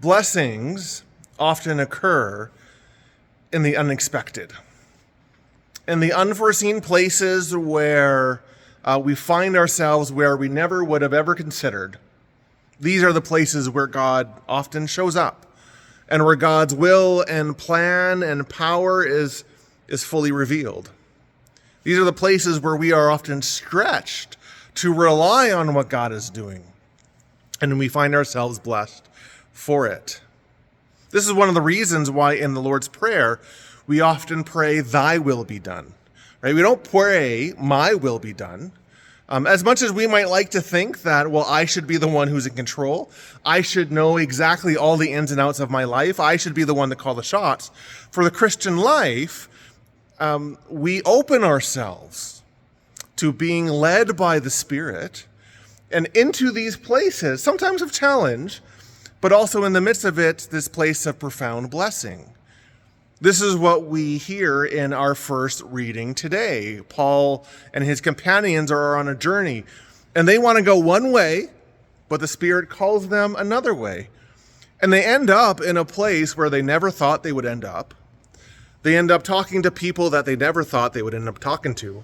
blessings often occur in the unexpected, in the unforeseen places where we find ourselves where we never would have ever considered. These are the places where God often shows up and where God's will and plan and power is fully revealed. These are the places where we are often stretched to rely on what God is doing, and we find ourselves blessed for it. This is one of the reasons why in the Lord's Prayer, we often pray, "Thy will be done." Right? We don't pray, "My will be done." As much as we might like to think that, well, I should be the one who's in control, I should know exactly all the ins and outs of my life, I should be the one to call the shots. For the Christian life, we open ourselves to being led by the Spirit and into these places, sometimes of challenge, but also in the midst of it, this place of profound blessing. This is what we hear in our first reading today. Paul and his companions are on a journey, and they want to go one way, but the Spirit calls them another way. And they end up in a place where they never thought they would end up. They end up talking to people that they never thought they would end up talking to.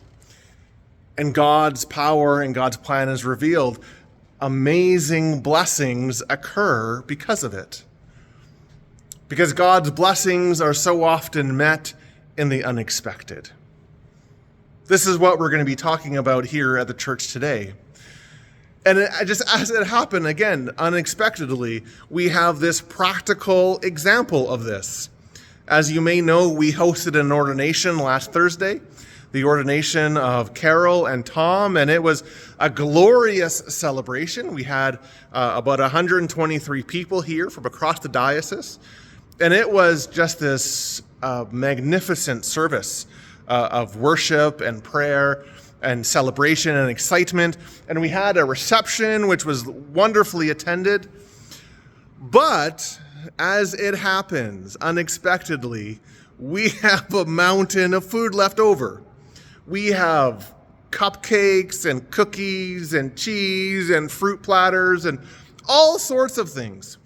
And God's power and God's plan is revealed. Amazing blessings occur because of it. Because God's blessings are so often met in the unexpected. This is what we're going to be talking about here at the church today. And just as it happened, again, unexpectedly, we have this practical example of this. As you may know, we hosted an ordination last Thursday, the ordination of Carol and Tom, and it was a glorious celebration. We had about 123 people here from across the diocese. And it was just this magnificent service of worship and prayer and celebration and excitement. And we had a reception which was wonderfully attended. But as it happens, unexpectedly, we have a mountain of food left over. We have cupcakes and cookies and cheese and fruit platters and all sorts of things.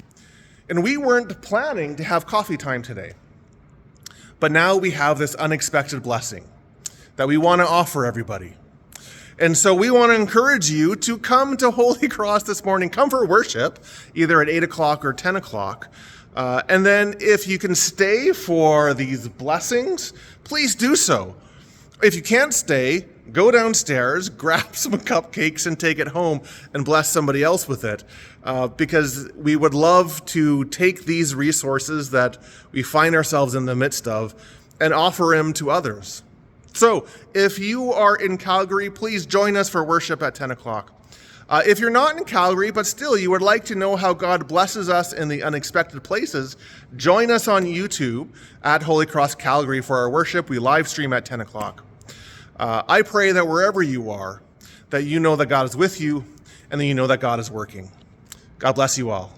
And we weren't planning to have coffee time today. But now we have this unexpected blessing that we want to offer everybody. And so we want to encourage you to come to Holy Cross this morning. Come for worship, either at 8 o'clock or 10 o'clock. And then if you can stay for these blessings, please do so. If you can't stay, go downstairs, grab some cupcakes and take it home and bless somebody else with it. Because we would love to take these resources that we find ourselves in the midst of and offer them to others. So if you are in Calgary, please join us for worship at 10 o'clock. If you're not in Calgary, but still you would like to know how God blesses us in the unexpected places, join us on YouTube at Holy Cross Calgary for our worship. We live stream at 10 o'clock. I pray that wherever you are, that you know that God is with you and that you know that God is working. God bless you all.